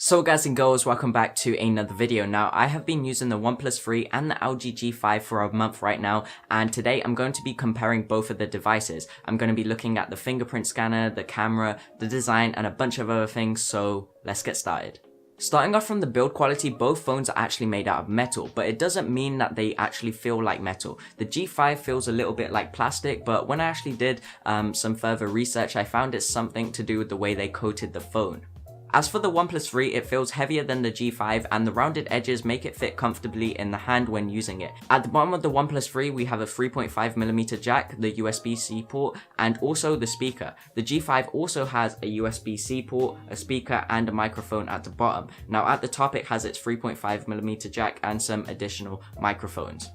So guys and girls, welcome back to another video. Now I have been using the OnePlus 3 and the LG G5 for a month right now, and today I'm going to be comparing both of the devices. I'm going to be looking at the fingerprint scanner, the camera, the design, and a bunch of other things, so let's get started. Starting off from the build quality, both phones are actually made out of metal, but it doesn't mean that they actually feel like metal. The G5 feels a little bit like plastic, but when I actually did some further research, I found it's something to do with the way they coated the phone. As for the OnePlus 3, it feels heavier than the G5 and the rounded edges make it fit comfortably in the hand when using it. At the bottom of the OnePlus 3, we have a 3.5mm jack, the USB-C port, and also the speaker. The G5 also has a USB-C port, a speaker, and a microphone at the bottom. Now at the top it has its 3.5mm jack and some additional microphones.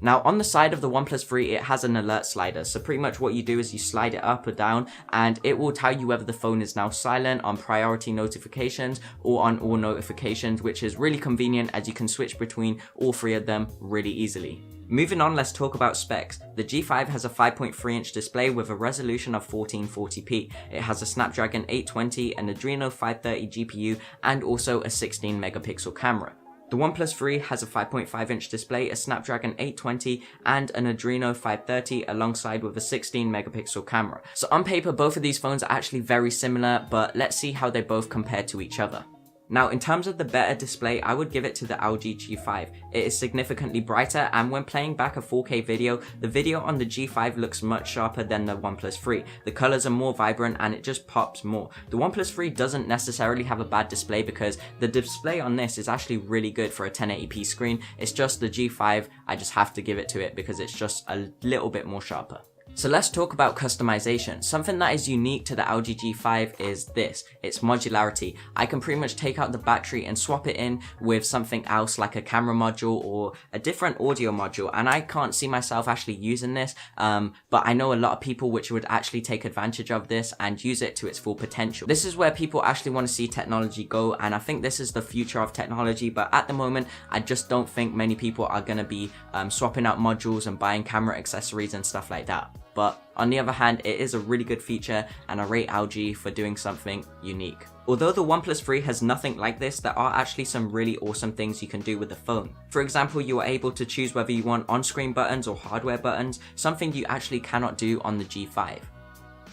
Now on the side of the OnePlus 3, it has an alert slider, so pretty much what you do is you slide it up or down and it will tell you whether the phone is now silent, on priority notifications, or on all notifications, which is really convenient as you can switch between all three of them really easily. Moving on, let's talk about specs. The G5 has a 5.3-inch display with a resolution of 1440p. It has a Snapdragon 820, an Adreno 530 GPU, and also a 16-megapixel camera. The OnePlus 3 has a 5.5-inch display, a Snapdragon 820, and an Adreno 530 alongside with a 16-megapixel camera. So on paper, both of these phones are actually very similar, but let's see how they both compare to each other. Now in terms of the better display, I would give it to the LG G5. It is significantly brighter, and when playing back a 4K video, the video on the G5 looks much sharper than the OnePlus 3. The colors are more vibrant and it just pops more. The OnePlus 3 doesn't necessarily have a bad display because the display on this is actually really good for a 1080p screen. It's just the G5, I just have to give it to it because it's just a little bit more sharper. So let's talk about customization. Something that is unique to the LG G5 is this, it's modularity. I can pretty much take out the battery and swap it in with something else like a camera module or a different audio module, and I can't see myself actually using this, but I know a lot of people which would actually take advantage of this and use it to its full potential. This is where people actually want to see technology go, and I think this is the future of technology, but at the moment I just don't think many people are going to be swapping out modules and buying camera accessories and stuff like that. But on the other hand, it is a really good feature and I rate LG for doing something unique. Although the OnePlus 3 has nothing like this, there are actually some really awesome things you can do with the phone. For example, you are able to choose whether you want on-screen buttons or hardware buttons, something you actually cannot do on the G5.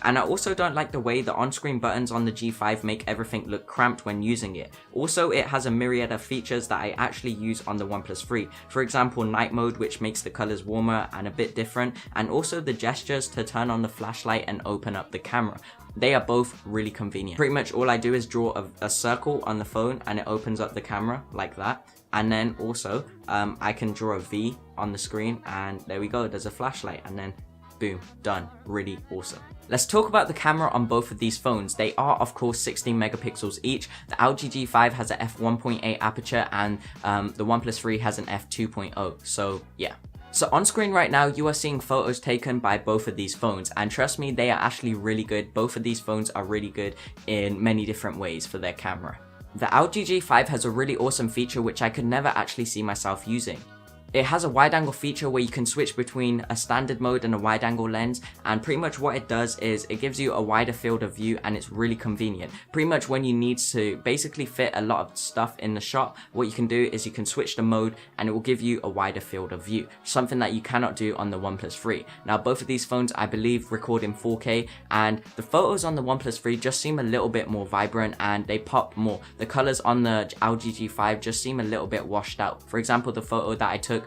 And I also don't like the way the on-screen buttons on the G5 make everything look cramped when using it. Also, it has a myriad of features that I actually use on the OnePlus 3. For example, night mode, which makes the colors warmer and a bit different, and also the gestures to turn on the flashlight and open up the camera. They are both really convenient. Pretty much all I do is draw a circle on the phone and it opens up the camera like that. And then also, I can draw a V on the screen and there we go, there's a flashlight, and then boom, done. Really awesome. Let's talk about the camera on both of these phones. They are of course 16 megapixels each. The LG G5 has a f1.8 aperture and the OnePlus 3 has an f2.0, so yeah. So on screen right now, you are seeing photos taken by both of these phones, and trust me, they are actually really good. Both of these phones are really good in many different ways for their camera. The LG G5 has a really awesome feature which I could never actually see myself using. It has a wide angle feature where you can switch between a standard mode and a wide angle lens, and pretty much what it does is it gives you a wider field of view and it's really convenient. Pretty much when you need to basically fit a lot of stuff in the shot, what you can do is you can switch the mode and it will give you a wider field of view, something that you cannot do on the OnePlus 3. Now both of these phones I believe record in 4K, and the photos on the OnePlus 3 just seem a little bit more vibrant and they pop more. The colors on the LG G5 just seem a little bit washed out. For example, the photo that I took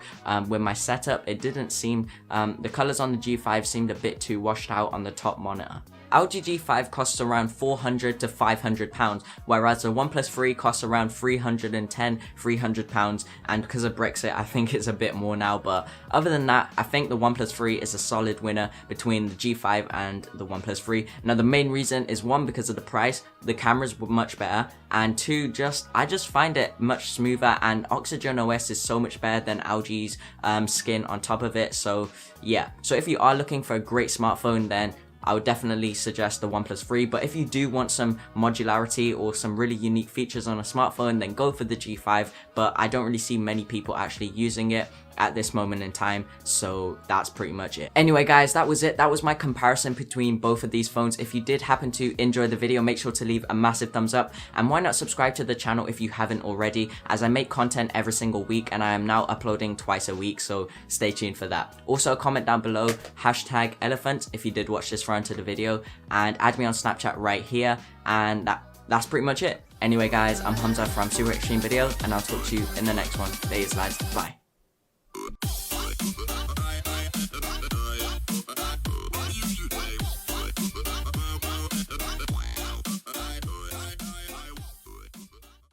with my setup, it didn't seem, the colors on the G5 seemed a bit too washed out on the top monitor. LG G5 costs around £400 to £500, whereas the OnePlus 3 costs around £310–300, and because of Brexit I think it's a bit more now, but other than that I think the OnePlus 3 is a solid winner between the G5 and the OnePlus 3. Now the main reason is one, because of the price, the cameras were much better, and two, I just find it much smoother, and Oxygen OS is so much better than LG's skin on top of it, so yeah. So if you are looking for a great smartphone, then I would definitely suggest the OnePlus 3, but if you do want some modularity or some really unique features on a smartphone, then go for the G5, but I don't really see many people actually using it. at this moment in time. So that's pretty much it. Anyway guys, that was it. That was my comparison between both of these phones. If you did happen to enjoy the video, make sure to leave a massive thumbs up, and why not subscribe to the channel if you haven't already, as I make content every single week and I am now uploading twice a week, so stay tuned for that. Also comment down below #elephant if you did watch this far into the video, and add me on Snapchat right here, and that's pretty much it. Anyway guys, I'm Hamza from Super Extreme Video, and I'll talk to you in the next one. Later lads, bye.